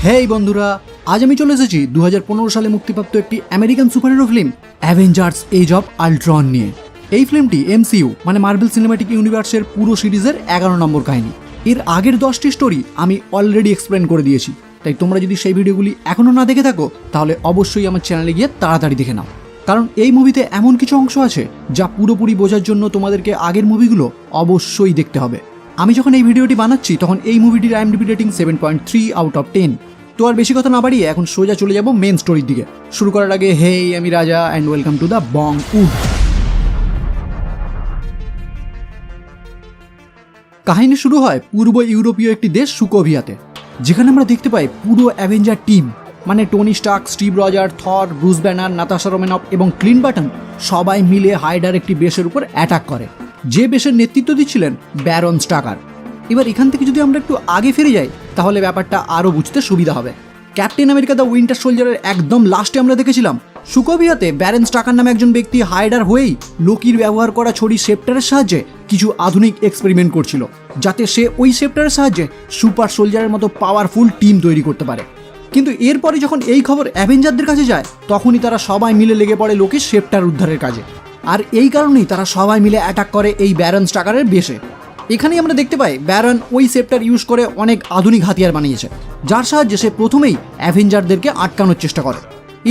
হেই বন্ধুরা, আজ আমি চলে এসেছি 2015 সালে মুক্তিপ্রাপ্ত একটি American superhero film Avengers age of Ultron নিয়ে। এই ফিল্মটি এমসিইউ মানে মার্বেল সিনেম্যাটিক ইউনিভার্সের পুরো সিরিজের 11 নম্বর কাহিনী। এর আগের 10টি স্টোরি আমি অলরেডি এক্সপ্লেন করে দিয়েছি, তাই তোমরা যদি সেই ভিডিওগুলি এখনও না দেখে থাকো তাহলে অবশ্যই আমার চ্যানেলে গিয়ে তাড়াতাড়ি দেখে নাও, কারণ এই মুভিতে এমন কিছু অংশ আছে যা পুরোপুরি বোঝার জন্য তোমাদেরকে আগের মুভিগুলো অবশ্যই দেখতে হবে। আমি যখন এই ভিডিওটি বানাচ্ছি তখন এই মুভিটির IMDb রেটিং 7.3 আউট অফ 10। তো আর বেশি কথা না বাড়িয়ে এখন সোজা চলে যাব মেন স্টোরির দিকে। শুরু করার আগে হেই, আমি Raja and welcome to the Bong wood. কাহিনী শুরু হয় পূর্ব ইউরোপীয় একটি দেশ সুকোভিয়াতে, যেখানে আমরা দেখতে পাই পুরো অ্যাভেঞ্জার টিম মানে টনি স্টার্ক, স্টিভ রজার, থর, ব্রুস ব্যানার, নাতাশা রোমানফ এবং ক্লিন্ট বার্টন সবাই মিলে হাইডার একটি বেসের উপর অ্যাটাক করে, যে বেসের নেতৃত্ব দিচ্ছিলেন ব্যারন স্টাকার। এবার এখান থেকে যদি আমরা একটু আগে ফিরে যাই তাহলে ব্যাপারটা আরও বুঝতে সুবিধা হবে। ক্যাপ্টেন আমেরিকা দ্য উইন্টার সোলজারের একদম লাস্টে আমরা দেখেছিলাম সুকোভিয়াতে ব্যারন স্টাকার নামে একজন ব্যক্তি হাইডার হয়েই লোকির ব্যবহার করা ছড়ি শেপ্টারের সাহায্যে কিছু আধুনিক এক্সপেরিমেন্ট করছিল, যাতে সে ওই শেপ্টারের সাহায্যে সুপার সোলজারের মতো পাওয়ারফুল টিম তৈরি করতে পারে। কিন্তু এরপরে যখন এই খবর অ্যাভেঞ্জারদের কাছে যায় তখনই তারা সবাই মিলে লেগে পড়ে লোকির শেপ্টার উদ্ধারের কাজে, আর এই কারণেই তারা সবাই মিলে অ্যাটাক করে এই ব্যারন স্টাকারের বেসে। এখানেই আমরা দেখতে পাই ব্যারন ওই শেপ্টার ইউজ করে অনেক আধুনিক হাতিয়ার বানিয়েছে, যার সাহায্যে সে প্রথমেই অ্যাভেঞ্জারদেরকে আটকানোর চেষ্টা করে।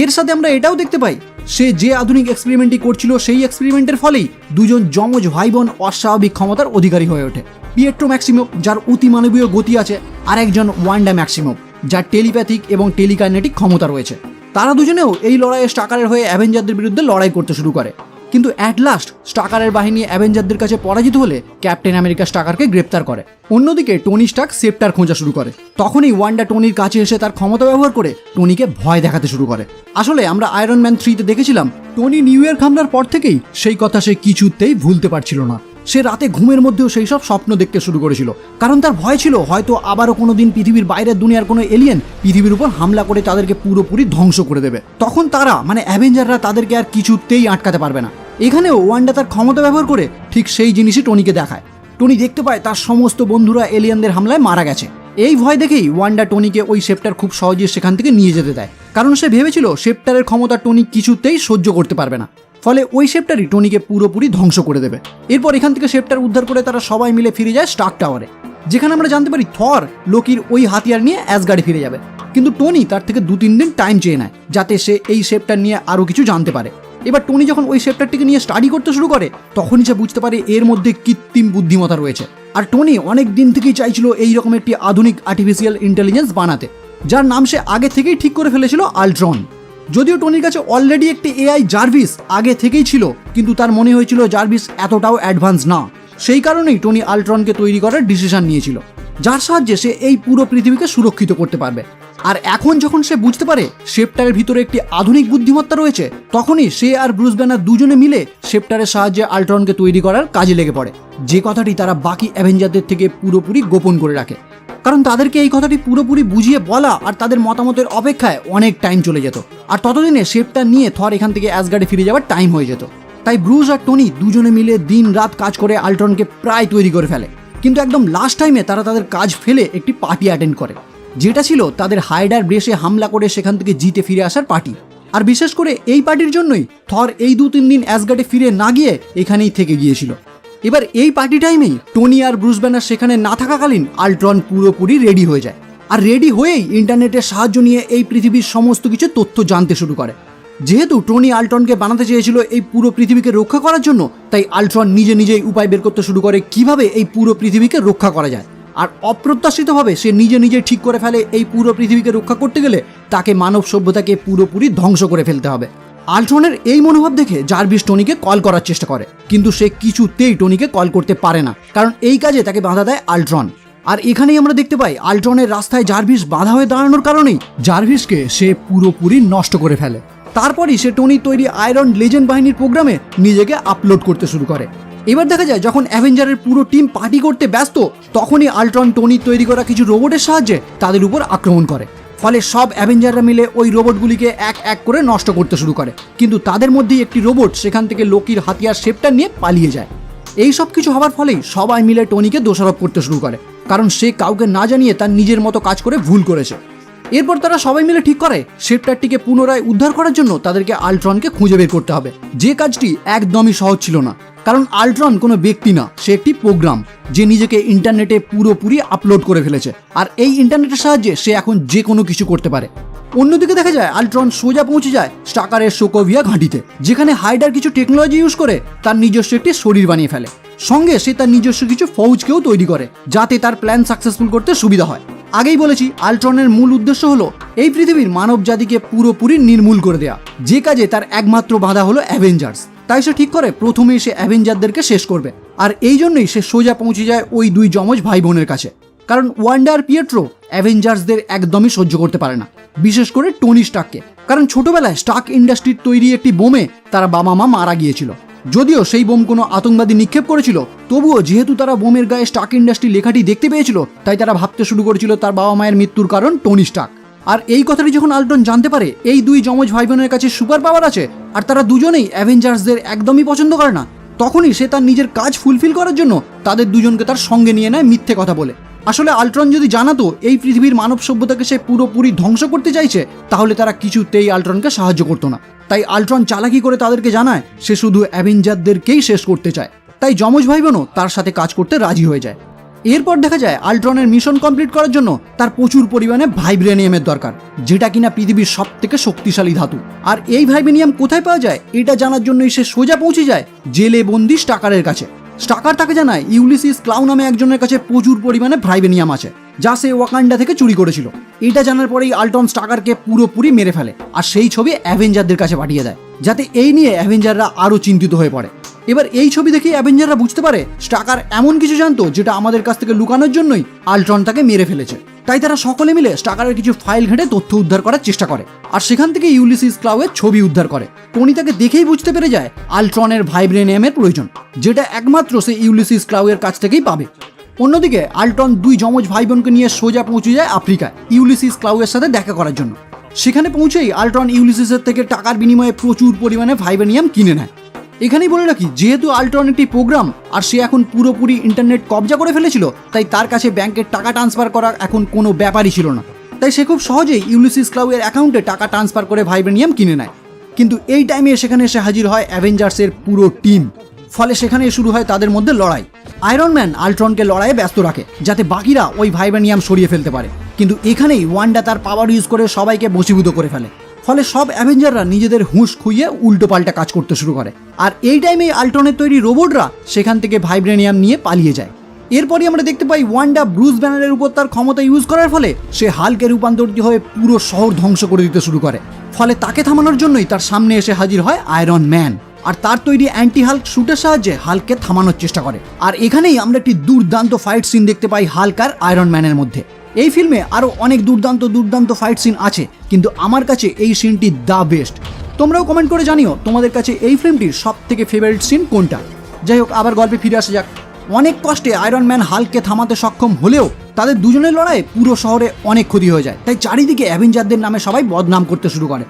এর সাথে আমরা এটাও দেখতে পাই সে যে আধুনিক এক্সপেরিমেন্টটি করছিল সেই এক্সপেরিমেন্টের ফলেই দুজন যমজ ভাই বোন অস্বাভাবিক ক্ষমতার অধিকারী হয়ে ওঠে। পিয়েট্রো ম্যাক্সিমোভ, যার অতিমানবীয় গতি আছে, আর একজন ওয়ান্ডা ম্যাক্সিমোভ, যার টেলিপ্যাথিক এবং টেলিকাইনেটিক ক্ষমতা রয়েছে। তারা দুজনেও এই লড়াইয়ে স্টাকারের হয়ে অ্যাভেঞ্জারদের বিরুদ্ধে লড়াই করতে শুরু করে, কিন্তু অ্যাট লাস্ট স্টাকারের বাহিনী অ্যাভেঞ্জারদের কাছে পরাজিত হলে ক্যাপ্টেন আমেরিকা স্টাকারকে গ্রেপ্তার করে। অন্যদিকে টনি স্টার্ক শেপ্টার খোঁজা শুরু করে। তখনই ওয়ান্ডা টনির কাছে এসে তার ক্ষমতা ব্যবহার করে টনিকে ভয় দেখাতে শুরু করে। আসলে আমরা আয়রন ম্যান 3-তে দেখেছিলাম টনি নিউ ইয়র্ক হামলার পর থেকেই সেই কথা সে কিছুতেই ভুলতে পারছিল না। সে রাতে ঘুমের মধ্যেও সেই সব স্বপ্ন দেখতে শুরু করেছিল, কারণ তার ভয় ছিল হয়তো আবারও কোনো দিন পৃথিবীর বাইরের দুনিয়ার কোনো এলিয়েন পৃথিবীর উপর হামলা করে তাদেরকে পুরোপুরি ধ্বংস করে দেবে। তখন তারা মানে অ্যাভেঞ্জাররা তাদেরকে আর কিছুতেই আটকাতে পারবে না। এখানেও ওয়ান্ডা তার ক্ষমতা ব্যবহার করে ঠিক সেই জিনিসই টনিকে দেখায়। টনি দেখতে পায় তার সমস্ত বন্ধুরা এলিয়েনদের হামলায় মারা গেছে। এই ভয় দেখেই ওয়ান্ডা টনিকে ওই শেপ্টার খুব সহজে সেখান থেকে নিয়ে যেতে দেয়, কারণ সে ভেবেছিল শেপ্টারের ক্ষমতা টনি কিছুতেই সহ্য করতে পারবে না, ফলে ওই শেপ্টারই টনিকে পুরোপুরি ধ্বংস করে দেবে। এরপর এখান থেকে শেপ্টার উদ্ধার করে তারা সবাই মিলে ফিরে যায় স্টার্ক টাওয়ারে, যেখানে আমরা জানতে পারি থর লোকির ওই হাতিয়ার নিয়ে অ্যাসগার্ডে ফিরে যাবে। কিন্তু টনি তার থেকে 2-3 দিন টাইম চেয়ে নেয়, যাতে সে এই শেপ্টার নিয়ে আরও কিছু জানতে পারে। এবার টনি যখন ওই শেপ্টারটিকে নিয়ে স্টাডি করতে শুরু করে তখনই সে বুঝতে পারে এর মধ্যে কৃত্রিম বুদ্ধিমত্তা রয়েছে। আর টনি অনেক দিন থেকেই চাইছিল এই রকম একটি আধুনিক আর্টিফিশিয়াল ইন্টেলিজেন্স বানাতে, যার নাম সে আগে থেকেই ঠিক করে ফেলেছিল আল্ট্রন। যদিও টনির কাছে অলরেডি একটি AI জার্ভিস আগে থেকেই ছিল, কিন্তু তার মনে হয়েছিল জার্ভিস এতটাও অ্যাডভান্স না। সেই কারণেই টনি আল্ট্রনকে তৈরি করার ডিসিশন নিয়েছিল, যার সাহায্যে সে এই পুরো পৃথিবীকে সুরক্ষিত করতে পারবে। আর এখন যখন সে বুঝতে পারে শেপ্টারের ভিতরে একটি আধুনিক বুদ্ধিমত্তা রয়েছে, তখনই সে আর ব্রুস ব্যানার দুজনে মিলে শেপ্টারের সাহায্যে আল্ট্রনকে তৈরি করার কাজে লেগে পড়ে, যে কথাটি তারা বাকি অ্যাভেঞ্জারদের থেকে পুরোপুরি গোপন করে রাখে, কারণ তাদেরকে এই কথাটি পুরোপুরি বুঝিয়ে বলা আর তাদের মতামতের অপেক্ষায় অনেক টাইম চলে যেত, আর ততদিনে শেপ্টার নিয়ে থর এখান থেকে অ্যাসগার্ডে ফিরে যাওয়ার টাইম হয়ে যেত। তাই ব্রুস আর টনি দুজনে মিলে দিন রাত কাজ করে আল্ট্রনকে প্রায় তৈরি করে ফেলে, কিন্তু একদম লাস্ট টাইমে তারা তাদের কাজ ফেলে একটি পার্টি অ্যাটেন্ড করে, যেটা ছিল তাদের হাইডার বেসে হামলা করে সেখান থেকে জিতে ফিরে আসার পার্টি। আর বিশেষ করে এই পার্টির জন্যই থর এই 2-3 দিন অ্যাসগার্ডে ফিরে না গিয়ে এখানেই থেকে গিয়েছিল। এবার এই পার্টি টাইমেই টনি আর ব্রুস ব্যানার সেখানে না থাকাকালীন আল্ট্রন পুরোপুরি রেডি হয়ে যায়, আর রেডি হয়েই ইন্টারনেটের সাহায্য নিয়ে এই পৃথিবীর সমস্ত কিছু তথ্য জানতে শুরু করে। যেহেতু টনি আল্ট্রনকে বানাতে চেয়েছিল এই পুরো পৃথিবীকে রক্ষা করার জন্য, তাই আল্ট্রন নিজেই উপায় বের করতে শুরু করে কিভাবে এই পুরো পৃথিবীকে রক্ষা করা যায়। আর অপ্রত্যাশিতভাবে সে নিজে ঠিক করে ফেলে এই পুরো পৃথিবীকে রক্ষা করতে গেলে তাকে মানব সভ্যতাকে পুরোপুরি ধ্বংস করে ফেলতে হবে। আল্ট্রনের এই মনোভাব দেখে জার্ভিস টনিকে কল করার চেষ্টা করে, কিন্তু সে কিছুতেই টনিকে কল করতে পারে না, কারণ এই কাজে তাকে বাধা দেয় আল্ট্রন। আর এখানেই আমরা দেখতে পাই আল্ট্রনের রাস্তায় জার্ভিস বাধা হয়ে দাঁড়ানোর কারণেই জার্ভিসকে সে পুরোপুরি নষ্ট করে ফেলে। তারপরই সে টনি তৈরি আয়রন লেজেন্ড বাহিনীর প্রোগ্রামে নিজেকে আপলোড করতে শুরু করে। এবার দেখা যায় যখন অ্যাভেঞ্জারের পুরো টিম পার্টি করতে ব্যস্ত, তখনই আল্ট্রন টনির তৈরি করা কিছু রোবটের সাহায্যে তাদের উপর আক্রমণ করে, ফলে সব অ্যাভেঞ্জাররা মিলে ওই রোবটগুলিকে এক এক করে নষ্ট করতে শুরু করে। কিন্তু তাদের মধ্যেই একটি রোবট সেখান থেকে লোকির হাতিয়ার শেপ্টার নিয়ে পালিয়ে যায়। এই সব কিছু হওয়ার ফলেই সবাই মিলে টনিকে দোষারোপ করতে শুরু করে, কারণ সে কাউকে না জানিয়ে তার নিজের মতো কাজ করে ভুল করেছে। এরপর তারা সবাই মিলে ঠিক করে শেপ্টারটিকে পুনরায় উদ্ধার করার জন্য তাদেরকে আল্ট্রনকে খুঁজে বের করতে হবে, যে কাজটি একদমই সহজ ছিল না। কারণ আল্ট্রন কোনো ব্যক্তি না, সে একটি প্রোগ্রাম যে নিজেকে ইন্টারনেটে পুরোপুরি আপলোড করে ফেলেছে, আর এই ইন্টারনেটের সাহায্যে সে এখন যে কোনো কিছু করতে পারে। অন্যদিকে দেখা যায় আল্ট্রন সোজা পৌঁছে যায় স্টাকারের সোকোভিয়া ঘাঁটিতে, যেখানে হাইডার কিছু টেকনোলজি ইউজ করে তার নিজস্ব একটি শরীর বানিয়ে ফেলে। সঙ্গে সে তার নিজস্ব কিছু ফৌজকেও তৈরি করে যাতে তার প্ল্যান সাকসেসফুল করতে সুবিধা হয়। আগেই বলেছি আল্ট্রনের মূল উদ্দেশ্য হলো এই পৃথিবীর মানব জাতিকে পুরোপুরি নির্মূল করে দেয়া, যে কাজে তার একমাত্র বাধা হলো অ্যাভেঞ্জার্স। তাই সে ঠিক করে প্রথমেই সে অ্যাভেঞ্জারদেরকে শেষ করবে, আর এই জন্যই সে সোজা পৌঁছে যায় ওই দুই যমজ ভাই বোনের কাছে। কারণ ওয়ান্ডা আর পিয়েট্রো অ্যাভেঞ্জার্সদের একদমই সহ্য করতে পারে না, বিশেষ করে টনি স্টার্ককে। কারণ ছোটবেলায় স্টার্ক ইন্ডাস্ট্রির তৈরি একটি বোমে তারা বাবা মা মারা গিয়েছিল। যদিও সেই বোম কোনো আতঙ্কবাদী নিক্ষেপ করেছিল, তবুও যেহেতু তারা বোমের গায়ে স্টার্ক ইন্ডাস্ট্রি লেখাটি দেখতে পেয়েছিল, তাই তারা ভাবতে শুরু করেছিল তার বাবা মায়ের মৃত্যুর কারণ টনি স্টার্ক। আর এই কথাটি যখন আল্ট্রন জানতে পারে এই দুই যমজ ভাই বোনের কাছে সুপার পাওয়ার আছে আর তারা দুজনেই অ্যাভেঞ্জার্সদের একদমই পছন্দ করে না, তখনই সে তার নিজের কাজ ফুলফিল করার জন্য তাদের দুজনকে তার সঙ্গে নিয়ে নেয় মিথ্যে কথা বলে। আসলে আল্ট্রন যদি জানাতো এই পৃথিবীর মানব সভ্যতাকে সে পুরোপুরি ধ্বংস করতে চাইছে, তাহলে তারা কিছুতেই আল্ট্রনকে সাহায্য করতো না। তাই আল্ট্রন চালাকি করে তাদেরকে জানায় সে শুধু অ্যাভেঞ্জারদেরকেই শেষ করতে চায়। তাই যমজ ভাই বোনও তার সাথে কাজ করতে রাজি হয়ে যায়। এরপর দেখা যায় আল্ট্রনের মিশন কমপ্লিট করার জন্য তার প্রচুর পরিমাণে ভাইব্রেনিয়ামের দরকার, যেটা কিনা পৃথিবীর সব থেকে শক্তিশালী ধাতু। আর এই ভাইব্রেনিয়াম কোথায় পাওয়া যায় এটা জানার জন্যই সে সোজা পৌঁছে যায় জেলে বন্দি স্টাকারের কাছে। স্টাকার তাকে জানায় ইউলিসিস ক্লাউ নামে একজনের কাছে প্রচুর পরিমাণে ভাইব্রেনিয়াম আছে, যা সে ওয়াকান্ডা থেকে চুরি করেছিল। এটা জানার পরেই আল্ট্রন স্টাকারকে পুরোপুরি মেরে ফেলে আর সেই ছবি অ্যাভেঞ্জারদের কাছে পাঠিয়ে দেয়, যাতে এই নিয়ে অ্যাভেঞ্জাররা আরও চিন্তিত হয়ে পড়ে। এবার এই ছবি দেখে অ্যাভেঞ্জাররা বুঝতে পারে স্টাকার এমন কিছু জানতো যেটা আমাদের কাছ থেকে লুকানোর জন্যই আল্ট্রন তাকে মেরে ফেলেছে। তাই তারা সকলে মিলে স্টাকারের কিছু ফাইল ঘেঁটে তথ্য উদ্ধার করার চেষ্টা করে, আর সেখান থেকে ইউলিসিস ক্লাউয়ের ছবি উদ্ধার করে। টনি তাকে দেখেই বুঝতে পেরে যায় আল্ট্রনের ভাইব্রেনিয়ামের প্রয়োজন, যেটা একমাত্র সে ইউলিসিস ক্লাউয়ের কাছ থেকেই পাবে। অন্যদিকে আল্ট্রন দুই যমজ ভাই বোনকে নিয়ে সোজা পৌঁছে যায় আফ্রিকায় ইউলিসিস ক্লাউয়ের সাথে দেখা করার জন্য। সেখানে পৌঁছেই আল্ট্রন ইউলিসিসের থেকে টাকার বিনিময়ে প্রচুর পরিমাণে ভাইব্রেনিয়াম কিনে নেয়। এখানেই বলে রাখি, যেহেতু আল্ট্রন একটি প্রোগ্রাম আর সে এখন পুরোপুরি ইন্টারনেট কবজা করে ফেলেছিল, তাই তার কাছে ব্যাংকের টাকা ট্রান্সফার করা এখন কোনো ব্যাপারই ছিল না। তাই সে খুব সহজেই ইউলিসিস ক্লাউয়ের অ্যাকাউন্টে টাকা ট্রান্সফার করে ভাইব্রেনিয়াম কিনে নেয়। কিন্তু এই টাইমে সেখানে এসে হাজির হয় অ্যাভেঞ্জার্সের পুরো টিম। ফলে সেখানে শুরু হয় তাদের মধ্যে লড়াই। আয়রন ম্যান আল্ট্রনকে লড়াইয়ে ব্যস্ত রাখে যাতে বাকিরা ওই ভাইব্রেনিয়াম সরিয়ে ফেলতে পারে, কিন্তু এখানেই ওয়ান্ডা তার পাওয়ার ইউজ করে সবাইকে বশীভূত করে ফেলে। ফলে সব অ্যাভেঞ্জাররা নিজেদের হুঁশ খুইয়ে উল্টোপাল্টা কাজ করতে শুরু করে। আর এই টাইমে আল্ট্রনের তৈরি রোবটরা সেখান থেকে ভাইব্রেনিয়াম নিয়ে পালিয়ে যায়। এরপরই আমরা দেখতে পাই ওয়ান্ডা ব্রুস ব্যানারের উপর তার ক্ষমতা ইউজ করার ফলে সে হাল্কে রূপান্তরিত হয়ে পুরো শহর ধ্বংস করে দিতে শুরু করে। ফলে তাকে থামানোর জন্যই তার সামনে এসে হাজির হয় আয়রন ম্যান, আর তার তৈরি অ্যান্টি হাল্ক শুটের সাহায্যে হাল্ককে থামানোর চেষ্টা করে। আর এখানেই আমরা একটি দুর্দান্ত ফাইট সিন দেখতে পাই হাল্ক আর আয়রন ম্যানের মধ্যে। এই ফিল্মে আরও অনেক দুর্দান্ত ফাইট সিন আছে, কিন্তু আমার কাছে এই সিনটি দ্য বেস্ট। তোমরাও কমেন্ট করে জানিও তোমাদের কাছে এই ফিল্মটির সব থেকে ফেভারিট সিন কোনটা। যাই হোক, আবার গল্পে ফিরে আসা যাক। অনেক কষ্টে আয়রন ম্যান হাল্ককে থামাতে সক্ষম হলেও তাদের দুজনের লড়াইয়ে পুরো শহরে অনেক ক্ষতি হয়ে যায়। তাই চারিদিকে অ্যাভেঞ্জারদের নামে সবাই বদনাম করতে শুরু করে।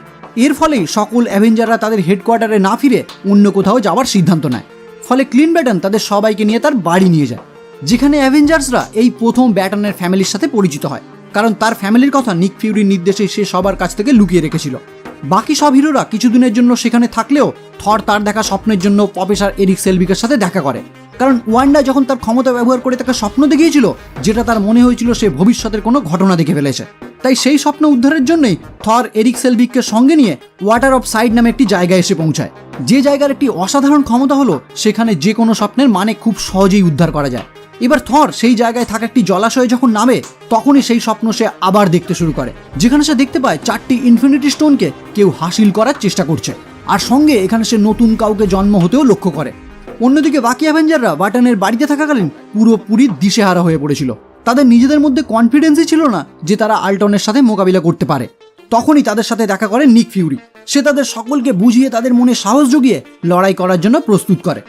এর ফলেই সকল অ্যাভেঞ্জাররা তাদের হেডকোয়ার্টারে না ফিরে অন্য কোথাও যাওয়ার সিদ্ধান্ত নেয়। ফলে ক্লিন ব্যাটন তাদের সবাইকে নিয়ে তার বাড়ি নিয়ে যায়, যেখানে অ্যাভেঞ্জার্সরা এই প্রথম ব্যাটনের ফ্যামিলির সাথে পরিচিত হয়, কারণ তার ফ্যামিলির কথা নিক ফিউরির নির্দেশে সে সবার কাছ থেকে লুকিয়ে রেখেছিল। বাকি সব হিরোরা কিছুদিনের জন্য সেখানে থাকলেও থর তার দেখা স্বপ্নের জন্য প্রফেসর এরিক সেলভিকের সাথে দেখা করে, কারণ ওয়ান্ডা যখন তার ক্ষমতা ব্যবহার করে তাকে স্বপ্ন দেখিয়েছিল যেটা তার মনে হয়েছিল সে ভবিষ্যতের কোনো ঘটনা দেখে ফেলেছে। তাই সেই স্বপ্ন উদ্ধারের জন্যই থর এরিক সেলভিককে সঙ্গে নিয়ে ওয়াটার অফ সাইড নামে একটি জায়গায় এসে পৌঁছায়, যে জায়গার একটি অসাধারণ ক্ষমতা হলো সেখানে যে কোনো স্বপ্নের মানে খুব সহজেই উদ্ধার করা যায়। এবার থর সেই জায়গায় থাকা একটি জলাশয়ে যখন নামে, তখনই সেই স্বপ্ন সে আবার দেখতে শুরু করে, যেখানে সে দেখতে পায় 4টি ইনফিনিটি স্টোনকে কেউ হাসিল করার চেষ্টা করছে, আর সঙ্গে এখানে সে নতুন কাউকে জন্ম হতেও লক্ষ্য করে। অন্যদিকে বাকি অ্যাভেঞ্জাররা বাটনের বাড়িতে থাকাকালীন পুরোপুরি দিশেহারা হয়ে পড়েছিল। তাদের নিজেদের মধ্যে কনফিডেন্সই ছিল না যে তারা আল্টনের সাথে মোকাবিলা করতে পারে। তখনই তাদের সাথে দেখা করে নিক ফিউরি। সে তাদের সকলকে বুঝিয়ে তাদের মনে সাহস জুগিয়ে লড়াই করার জন্য প্রস্তুত করে।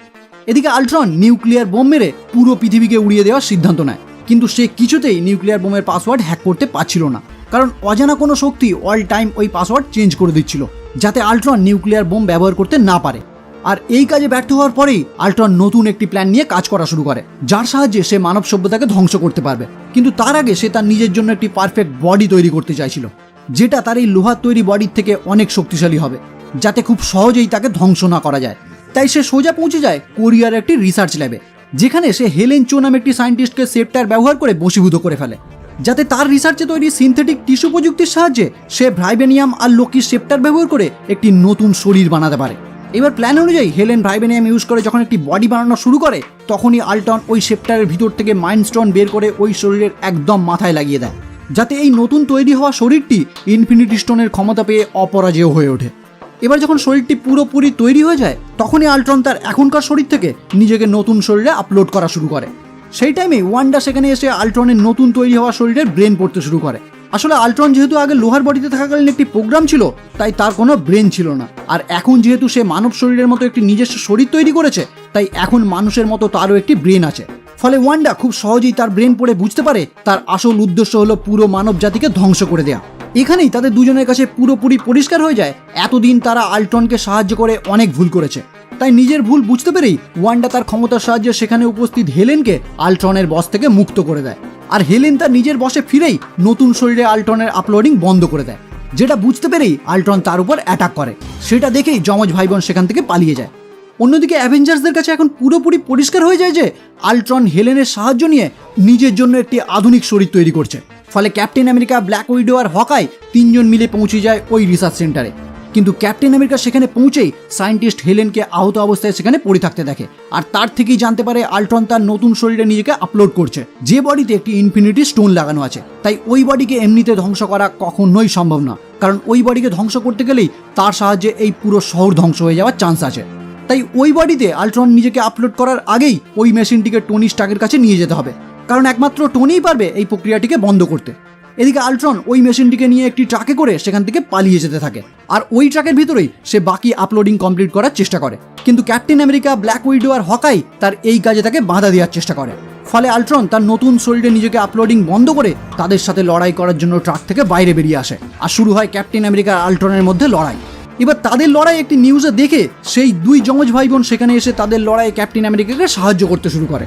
এদিকে আল্ট্রন নিউক্লিয়ার বোম মেরে পুরো পৃথিবীকে উড়িয়ে দেওয়ার সিদ্ধান্ত নেয়, কিন্তু সে কিছুতেই নিউক্লিয়ার বোমের পাসওয়ার্ড হ্যাক করতে পারছিল না, কারণ অজানা কোনো শক্তি অল টাইম ওই পাসওয়ার্ড চেঞ্জ করে দিচ্ছিল, যাতে আল্ট্রন নিউক্লিয়ার বোম ব্যবহার করতে না পারে। আর এই কাজে ব্যর্থ হওয়ার পরেই আল্ট্রন নতুন একটি প্ল্যান নিয়ে কাজ করা শুরু করে, যার সাহায্যে সে মানব সভ্যতাকে ধ্বংস করতে পারবে। কিন্তু তার আগে সে তার নিজের জন্য একটি পারফেক্ট বডি তৈরি করতে চাইছিল, যেটা তার এই লোহার তৈরি বডির থেকে অনেক শক্তিশালী হবে, যাতে খুব সহজেই তাকে ধ্বংস না করা যায়। তাই সে সোজা পৌঁছে যায় কোরিয়ার একটি রিসার্চ ল্যাবে, যেখানে সে হেলেন চো নামে একটি সায়েন্টিস্টকে সেপ্টার ব্যবহার করে বশীভূত করে ফেলে, যাতে তার রিসার্চে তৈরি সিনথেটিক টিস্যু প্রযুক্তির সাহায্যে সে ভাইবেনিয়াম আর লোকির সেপ্টার ব্যবহার করে একটি নতুন শরীর বানাতে পারে। এবার প্ল্যান অনুযায়ী হেলেন ভাইবেনিয়াম ইউজ করে যখন একটি বডি বানানো শুরু করে, তখনই আল্টন ওই সেপ্টারের ভিতর থেকে মাইন্ড স্টোন বের করে ওই শরীরের একদম মাথায় লাগিয়ে দেয়, যাতে এই নতুন তৈরি হওয়া শরীরটি ইনফিনিটি স্টোনের ক্ষমতা পেয়ে অপরাজেয় হয়ে ওঠে। এবার যখন শরীরটি পুরোপুরি তৈরি হয়ে যায়, তখনই আল্ট্রন তার এখনকার শরীর থেকে নিজেকে নতুন শরীরে আপলোড করা শুরু করে। সেই টাইমে ওয়ান্ডা সেখানে এসে আল্ট্রনের নতুন তৈরি হওয়া শরীরের ব্রেন পড়তে শুরু করে। আসলে আল্ট্রন যেহেতু আগে লোহার বডিতে থাকাকালীন একটি প্রোগ্রাম ছিল, তাই তার কোনো ব্রেন ছিল না। আর এখন যেহেতু সে মানব শরীরের মতো একটি নিজস্ব শরীর তৈরি করেছে, তাই এখন মানুষের মতো তারও একটি ব্রেন আছে। ফলে ওয়ান্ডা খুব সহজেই তার ব্রেন পড়ে বুঝতে পারে তার আসল উদ্দেশ্য হলো পুরো মানব জাতিকে ধ্বংস করে দেয়া। এখানেই তাদের দুজনের কাছে পুরোপুরি পরিষ্কার হয়ে যায় এতদিন তারা আল্ট্রনকে সাহায্য করে অনেক ভুল করেছে। তাই নিজের ভুল বুঝতে পেরেই ওয়ান্ডা তার ক্ষমতার সাহায্যে সেখানে উপস্থিত হেলেনকে আল্ট্রনের বশ থেকে মুক্ত করে দেয়। আর হেলেন তার নিজের বশে ফিরেই নতুন শরীরে আল্ট্রনের আপলোডিং বন্ধ করে দেয়, যেটা বুঝতে পেরেই আল্ট্রন তার উপর অ্যাটাক করে। সেটা দেখেই যমজ ভাই বোন সেখান থেকে পালিয়ে যায়। অন্যদিকে অ্যাভেঞ্জার্সদের কাছে এখন পুরোপুরি পরিষ্কার হয়ে যায় যে আল্ট্রন হেলেনের সাহায্য নিয়ে নিজের জন্য একটি আধুনিক শরীর তৈরি করছে। ফলে ক্যাপ্টেন আমেরিকা, ব্ল্যাক উইডো আর হকাই তিনজন মিলে পৌঁছে যায় ওই রিসার্চ সেন্টারে। কিন্তু ক্যাপ্টেন আমেরিকা সেখানে পৌঁছেই সায়েন্টিস্ট হেলেনকে আহত অবস্থায় সেখানে পড়ে থাকতে দেখে, আর তার থেকেই জানতে পারে আল্ট্রন তার নতুন শরীরে নিজেকে আপলোড করছে, যে বডিতে একটি ইনফিনিটি স্টোন লাগানো আছে। তাই ওই বডিকে এমনিতে ধ্বংস করা কখনোই সম্ভব না, কারণ ওই বডিকে ধ্বংস করতে গেলেই তার সাহায্যে এই পুরো শহর ধ্বংস হয়ে যাওয়ার চান্স আছে। তাই ওই বডিতে আল্ট্রন নিজেকে আপলোড করার আগেই ওই মেশিনটিকে টনি স্টার্কের কাছে নিয়ে যেতে হবে, কারণ একমাত্র টনিই পারবে এই প্রক্রিয়াটিকে বন্ধ করতে। এদিকে আল্ট্রন ওই মেশিনটিকে নিয়ে একটি ট্রাকে করে সেখান থেকে পালিয়ে যেতে থাকে, আর ওই ট্রাকের ভিতরেই সে বাকি আপলোডিং কমপ্লিট করার চেষ্টা করে। কিন্তু ক্যাপ্টেন আমেরিকা, ব্ল্যাক উইডো আর হকাই তার এই কাজে তাকে বাধা দেওয়ার চেষ্টা করে। ফলে আল্ট্রন তার নতুন শরীরে নিজেকে আপলোডিং বন্ধ করে তাদের সাথে লড়াই করার জন্য ট্রাক থেকে বাইরে বেরিয়ে আসে, আর শুরু হয় ক্যাপ্টেন আমেরিকা আর আল্ট্রনের মধ্যে লড়াই। এবার তাদের লড়াই একটি নিউজে দেখে সেই দুই যমজ ভাই বোন সেখানে এসে তাদের লড়াইয়ে ক্যাপ্টেন আমেরিকাকে সাহায্য করতে শুরু করে।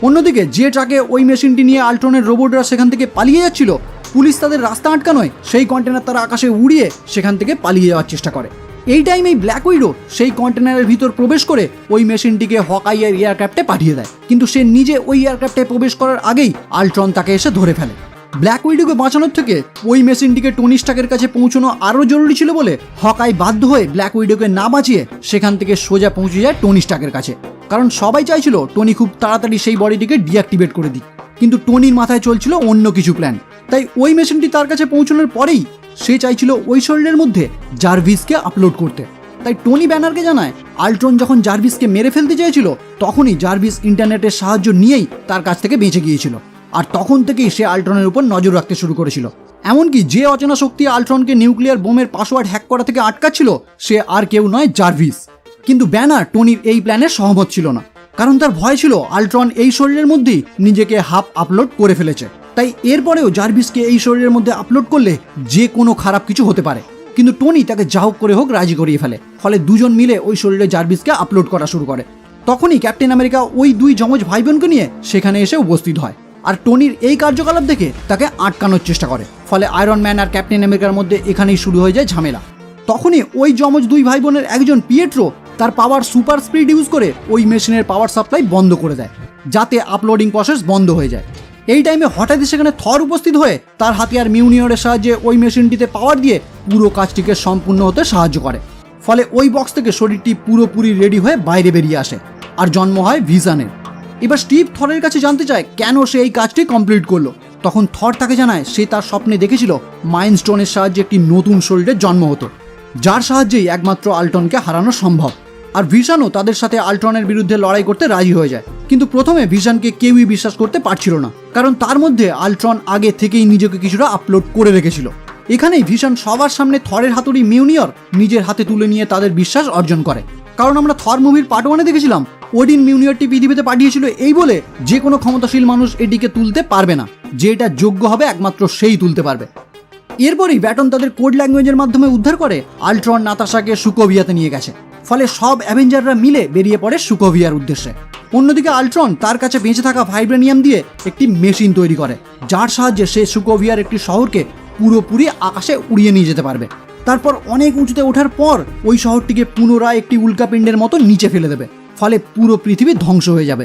অন্যদিকে যে ট্রাকে ওই মেশিনটি নিয়ে আল্ট্রনের রোবটরা সেখান থেকে পালিয়ে যাচ্ছিল, পুলিশ তাদের রাস্তা আটকানোয় সেই কন্টেনার তারা আকাশে উড়িয়ে সেখান থেকে পালিয়ে যাওয়ার চেষ্টা করে। এই টাইমেই ব্ল্যাক উইডো সেই কন্টেনারের ভিতর প্রবেশ করে ওই মেশিনটিকে হকাইয়ের এয়ারক্রাফটে পাঠিয়ে দেয়, কিন্তু সে নিজে ওই এয়ারক্রাফটে প্রবেশ করার আগেই আল্ট্রন তাকে এসে ধরে ফেলে। ব্ল্যাক উইডোকে বাঁচানোর থেকে ওই মেশিনটিকে টনি স্টার্কের কাছে পৌঁছানো আরও জরুরি ছিল বলে হকাই বাধ্য হয়ে ব্ল্যাক উইডোকে না বাঁচিয়ে সেখান থেকে সোজা পৌঁছে যায় টনি স্টার্কের কাছে, কারণ সবাই চাইছিল টনি খুব তাড়াতাড়ি সেই বডিটিকে ডিঅ্যাক্টিভেট করে দিক। কিন্তু টনির মাথায় চলছিল অন্য কিছু প্ল্যান। তাই ওই মেশিনটি তার কাছে পৌঁছানোর পরেই সে চাইছিল ওই শরীরের মধ্যে জার্ভিসকে আপলোড করতে। তাই টনি ব্যানারকে জানায় আল্ট্রন যখন জার্ভিসকে মেরে ফেলতে চেয়েছিল, তখনই জার্ভিস ইন্টারনেটের সাহায্য নিয়েই তার কাছ থেকে বেঁচে গিয়েছিল, আর তখন থেকেই সে আল্ট্রনের উপর নজর রাখতে শুরু করেছিল। এমনকি যে অচেনা শক্তি আল্ট্রনকে নিউক্লিয়ার বোমের পাসওয়ার্ড হ্যাক করা থেকে আটকাচ্ছিল, সে আর কেউ নয়, জার্ভিস। কিন্তু ব্যানার টনির এই প্ল্যানে সহমত ছিল না, কারণ তার ভয় ছিল আল্ট্রন এই শরীরের মধ্যেই নিজেকে হাফ আপলোড করে ফেলেছে। তাই এরপরেও জার্ভিসকে এই শরীরের মধ্যে আপলোড করলে যে কোনো খারাপ কিছু হতে পারে। কিন্তু টনি তাকে যা হোক করে হোক রাজি করিয়ে ফেলে, ফলে দুজন মিলে ওই শরীরে জার্ভিসকে আপলোড করা শুরু করে। তখনই ক্যাপ্টেন আমেরিকা ওই দুই যমজ ভাই বোনকে নিয়ে সেখানে এসে উপস্থিত হয়, আর টনির এই কার্যকলাপ দেখে তাকে আটকানোর চেষ্টা করে। ফলে আয়রন ম্যান আর ক্যাপ্টেন আমেরিকার মধ্যে এখানেই শুরু হয়ে যায় ঝামেলা। তখনই ওই যমজ দুই ভাই বোনের একজন পিয়েট্রো তার পাওয়ার সুপার স্পিড ইউজ করে ওই মেশিনের পাওয়ার সাপ্লাই বন্ধ করে দেয়, যাতে আপলোডিং প্রসেস বন্ধ হয়ে যায়। এই টাইমে হঠাৎই সেখানে থর উপস্থিত হয়ে তার হাতিয়ার মিউনিয়রের সাহায্যে ওই মেশিনটিতে পাওয়ার দিয়ে পুরো কাজটিকে সম্পূর্ণ হতে সাহায্য করে। ফলে ওই বক্স থেকে শরীরটি পুরোপুরি রেডি হয়ে বাইরে বেরিয়ে আসে, আর জন্ম হয় ভিশনের। এবার স্টিভ থরের কাছে জানতে চায় কেন সে এই কাজটি কমপ্লিট করলো। তখন থর তাকে জানায় সে তার স্বপ্নে দেখেছিল মাইন্ড স্টোনের সাহায্যে একটি নতুন শরীরের জন্ম হতো, যার সাহায্যেই একমাত্র আল্ট্রনকে হারানো সম্ভব। আর ভিশনও তাদের সাথে আল্ট্রনের বিরুদ্ধে লড়াই করতে রাজি হয়ে যায়। কিন্তু প্রথমে ভিশনকে কেউই বিশ্বাস করতে পারছিল না, কারণ তার মধ্যে আল্ট্রন আগে থেকেই নিজেকে কিছুটা আপলোড করে রেখেছিল। এখানেই ভিশন সবার সামনে থরের হাতুড়ি মিউনিয়র নিজের হাতে তুলে নিয়ে তাদের বিশ্বাস অর্জন করে। কারণ আমরা থর মুভির পার্ট 1-এ দেখেছিলাম ওডিন মিউনিয়রটি পৃথিবীতে পাঠিয়েছিল এই বলে যে কোনো ক্ষমতাশীল মানুষ এটিকে তুলতে পারবে না, যে এটা যোগ্য হবে একমাত্র সেই তুলতে পারবে। এরপরই ব্যাটন তাদের কোড ল্যাঙ্গুয়েজের মাধ্যমে উদ্ধার করে আল্ট্রন নাতাশাকে সুকোভিয়াতে নিয়ে গেছে। ফলে সব অ্যাভেঞ্জাররা মিলে বেরিয়ে পড়ে সুকোভিয়ার উদ্দেশ্যে। অন্যদিকে আল্ট্রন তার কাছে বেঁচে থাকা ভাইব্রেনিয়াম দিয়ে একটি মেশিন তৈরি করে, যার সাহায্যে সে সুকোভিয়ার একটি শহরকে পুরোপুরি আকাশে উড়িয়ে নিয়ে যেতে পারবে। তারপর অনেক উঁচুতে ওঠার পর ওই শহরটিকে পুনরায় একটি উল্কাপিণ্ডের মতো নিচে ফেলে দেবে, ফলে পুরো পৃথিবী ধ্বংস হয়ে যাবে।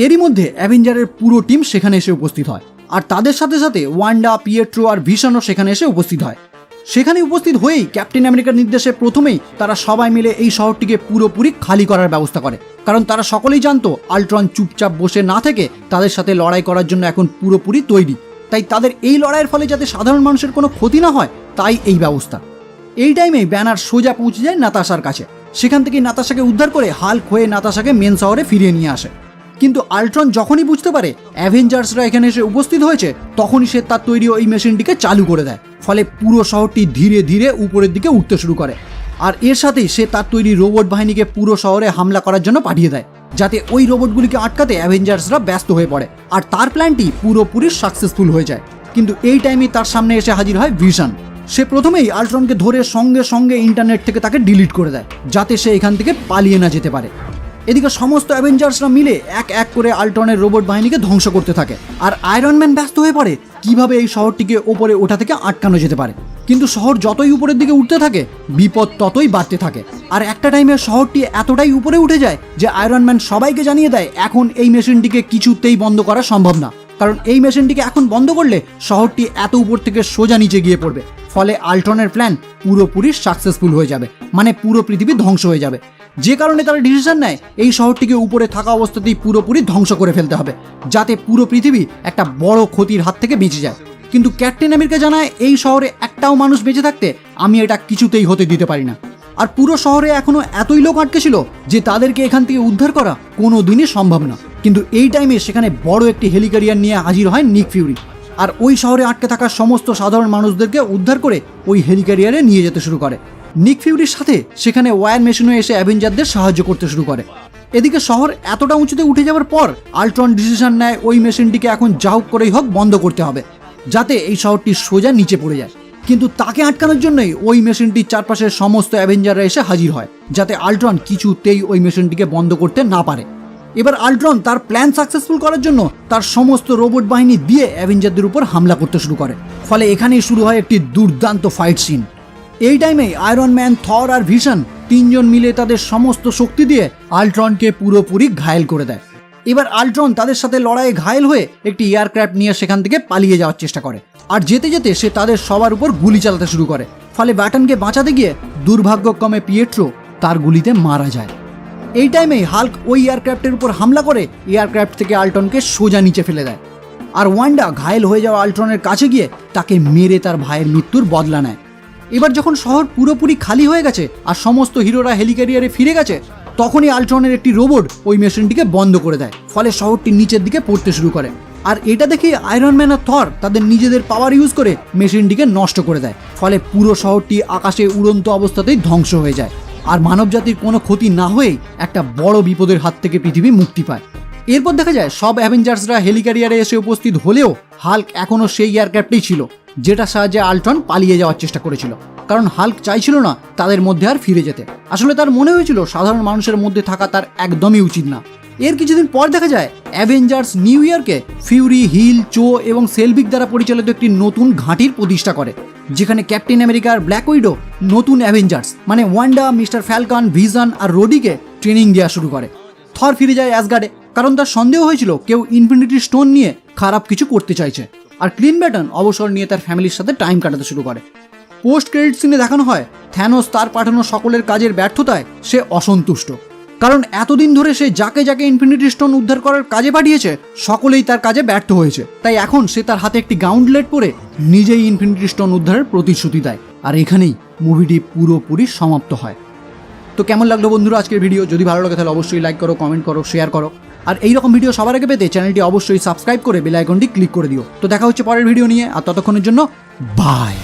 এরই মধ্যে অ্যাভেঞ্জারের পুরো টিম সেখানে এসে উপস্থিত হয়, আর তাদের সাথে সাথে ওয়ান্ডা, পিয়েট্রো আর ভিশনও সেখানে এসে উপস্থিত হয়। সেখানে উপস্থিত হয়েই ক্যাপ্টেন আমেরিকার নির্দেশে প্রথমেই তারা সবাই মিলে এই শহরটিকে পুরোপুরি খালি করার ব্যবস্থা করে, কারণ তারা সকলেই জানতো আল্ট্রন চুপচাপ বসে না থেকে তাদের সাথে লড়াই করার জন্য এখন পুরোপুরি তৈরি। তাই তাদের এই লড়াইয়ের ফলে যাতে সাধারণ মানুষের কোনো ক্ষতি না হয়, তাই এই ব্যবস্থা। এই টাইমেই ব্যানার সোজা পৌঁছে যায় নাতাশার কাছে। সেখান থেকে নাতাশাকে উদ্ধার করে হাল্ক হয়ে নাতাশাকে মেন শহরে ফিরিয়ে নিয়ে আসে। কিন্তু আল্ট্রন যখনই বুঝতে পারে অ্যাভেঞ্জার্সরা এখানে এসে উপস্থিত হয়েছে, তখনই সে তার তৈরি ওই মেশিনটিকে চালু করে দেয়, ফলে পুরো শহরটি ধীরে ধীরে উপরের দিকে উঠতে শুরু করে। আর এর সাথেই সে তার তৈরি রোবট বাহিনীকে পুরো শহরে হামলা করার জন্য পাঠিয়ে দেয়, যাতে ওই রোবটগুলিকে আটকাতে অ্যাভেঞ্জার্সরা ব্যস্ত হয়ে পড়ে। আর তার প্ল্যানটি পুরোপুরি সাকসেসফুল হয়ে যায়। কিন্তু এই টাইমে তার সামনে এসে হাজির হয় ভিশন। সে প্রথমেই আল্ট্রনকে ধরে সঙ্গে সঙ্গে ইন্টারনেট থেকে তাকে ডিলিট করে দেয়, যাতে সে এখান থেকে পালিয়ে না যেতে পারে। এদিকে সমস্ত অ্যাভেঞ্জার্সরা মিলে এক এক করে আল্ট্রনের রোবট বাহিনীকে ধ্বংস করতে থাকে। আর আয়রন ম্যান ব্যস্ত হয়ে পড়ে কিভাবে এই শহরটিকে ওপরে ওঠা থেকে আটকানো যেতে পারে। কিন্তু শহর যতই উপরের দিকে উঠতে থাকে, বিপদ ততই বাড়তে থাকে। আর একটা টাইমে শহরটি এতটাই উপরে উঠে যায় যে আয়রন ম্যান সবাইকে জানিয়ে দেয় এখন এই মেশিনটিকে কিছুতেই বন্ধ করা সম্ভব না, কারণ এই মেশিনটিকে এখন বন্ধ করলে শহরটি এত উপর থেকে সোজা নিচে গিয়ে পড়বে। ফলে আল্ট্রনের প্ল্যান পুরোপুরি সাকসেসফুল হয়ে যাবে, মানে পুরো পৃথিবী ধ্বংস হয়ে যাবে। যে কারণে তারা ডিসিশন নেয় এই শহরটিকে উপরে থাকা অবস্থাতেই পুরোপুরি ধ্বংস করে ফেলতে হবে, যাতে পুরো পৃথিবী একটা বড় ক্ষতির হাত থেকে বেঁচে যায়। কিন্তু ক্যাপ্টেন আমেরিকা জানায় এই শহরে একটাও মানুষ বেঁচে থাকতে আমি এটা কিছুতেই হতে দিতে পারি না। আর পুরো শহরে এখনো এতই লোক আটকে ছিল যে তাদেরকে এখান থেকে উদ্ধার করা কোনো দিনই সম্ভব না। কিন্তু এই টাইমে সেখানে বড় একটি হেলিকপ্টার নিয়ে হাজির হয় নিক ফিউরি, আর ওই শহরে আটকে থাকা সমস্ত সাধারণ মানুষদেরকে উদ্ধার করে ওই হেলিকপ্টারে নিয়ে যেতে শুরু করে। নিক ফিউরির সাথে সেখানে ওয়্যার মেশিনও এসে অ্যাভেঞ্জারদের সাহায্য করতে শুরু করে। এদিকে শহর এতটা উঁচুতে উঠে যাওয়ার পর আল্ট্রন ডিসিশন নেয় ওই মেশিনটিকে এখন যা হোক করেই হোক বন্ধ করতে হবে, যাতে এই শহরটি সোজা নিচে পড়ে যায়। কিন্তু তাকে আটকানোর জন্যই ওই মেশিনটির চারপাশের সমস্ত অ্যাভেঞ্জাররা এসে হাজির হয়, যাতে আল্ট্রন কিছুতেই ওই মেশিনটিকে বন্ধ করতে না পারে। এবার আল্ট্রন তার প্ল্যান সাকসেসফুল করার জন্য তার সমস্ত রোবট বাহিনী দিয়ে অ্যাভেঞ্জারদের উপর হামলা করতে শুরু করে। ফলে এখানেই শুরু হয় একটি দুর্দান্ত ফাইট সিন। এই টাইমে আয়রন ম্যান, থর আর ভিশন তিনজন মিলে তাদের সমস্ত শক্তি দিয়ে আল্ট্রনকে পুরোপুরি ঘায়েল করে দেয়। এবার আল্ট্রন তাদের সাথে লড়াইয়ে ঘায়েল হয়ে একটি এয়ারক্রাফট নিয়ে সেখান থেকে পালিয়ে যাওয়ার চেষ্টা করে, আর যেতে যেতে সে তাদের সবার উপর গুলি চালাতে শুরু করে। ফলে ব্যাটনকে বাঁচাতে গিয়ে দুর্ভাগ্যক্রমে পিয়েট্রো তার গুলিতে মারা যায়। এই টাইমেই হাল্ক ওই এয়ারক্রাফটের উপর হামলা করে এয়ারক্রাফট থেকে আল্ট্রনকে সোজা নিচে ফেলে দেয়। আর ওয়ান্ডা ঘায়েল হয়ে যাওয়া আল্ট্রনের কাছে গিয়ে তাকে মেরে তার ভাইয়ের মৃত্যুর বদলা নেয়। এবার যখন শহর পুরোপুরি খালি হয়ে গেছে আর সমস্ত হিরোরা হেলিকপ্টারে ফিরে গেছে, তখনই আল্ট্রনের একটি রোবট ওই মেশিনটিকে বন্ধ করে দেয়। ফলে শহরটি নিচের দিকে পড়তে শুরু করে। আর এটা দেখে আয়রন ম্যান আর থর তাদের নিজেদের পাওয়ার ইউজ করে মেশিনটিকে নষ্ট করে দেয়। ফলে পুরো শহরটি আকাশে উড়ন্ত অবস্থাতেই ধ্বংস হয়ে যায়। আর মানবজাতির কোনো ক্ষতি না হয়েই একটা বড় বিপদের হাত থেকে পৃথিবী মুক্তি পায়। এরপর দেখা যায় সব অ্যাভেঞ্জার্সরা হেলিকপ্টারে এসে উপস্থিত হলেও হাল্ক এখনও সেই এয়ারক্রাফটেই ছিল, যেটা সাহায্যে আল্ট্রন পালিয়ে যাওয়ার চেষ্টা করেছিল। কারণ হাল্ক চাইছিল না তাদের মধ্যে আর ফিরে যেতে। আসলে তার মনে হয়েছিল সাধারণ মানুষের মধ্যে থাকা তার একদমই উচিত না। এর কিছুদিন পর দেখা যায় অ্যাভেঞ্জার্স নিউ ইয়র্কে ফিউরি, হিল, চো এবং সেলভিক দ্বারা পরিচালিত একটি নতুন ঘাঁটির প্রতিষ্ঠা করে, যেখানে ক্যাপ্টেন আমেরিকার ব্ল্যাক উইডো নতুন অ্যাভেঞ্জার্স মানে ওয়ান্ডা, মিস্টার ফ্যালকন, ভিশন আর রোডিকে ট্রেনিং দেওয়া শুরু করে। থর ফিরে যায় অ্যাসগার্ডে, কারণ তার সন্দেহ হয়েছিল কেউ ইনফিনিটি স্টোন নিয়ে খারাপ কিছু করতে চাইছে। আর ক্লিন ব্যাটন অবসর নিয়ে তার ফ্যামিলির সাথে টাইম কাটাতে শুরু করে। পোস্ট ক্রেডিট সিনে দেখানো হয় থ্যানোস তার পাঠানো সকলের কাজের ব্যর্থতায় সে অসন্তুষ্ট, কারণ এতদিন ধরে সে যাকে যাকে ইনফিনিটি স্টোন উদ্ধার করার কাজে পাঠিয়েছে সকলেই তার কাজে ব্যর্থ হয়েছে। তাই এখন সে তার হাতে একটি গাউন্টলেট পরে নিজেই ইনফিনিটি স্টোন উদ্ধারের প্রতিশ্রুতি দেয়। আর এখানেই মুভিটি পুরোপুরি সমাপ্ত হয়। তো কেমন লাগলো বন্ধুরা আজকের ভিডিও? যদি ভালো লাগে তাহলে অবশ্যই লাইক করো, কমেন্ট করো, শেয়ার করো। আর এইরকম ভিডিও সবার আগে পেতে চ্যানেলটি অবশ্যই সাবস্ক্রাইব করে বেল আইকনটি ক্লিক করে দিও। তো দেখা হচ্ছে পরের ভিডিও নিয়ে, আর ততক্ষণের জন্য বাই।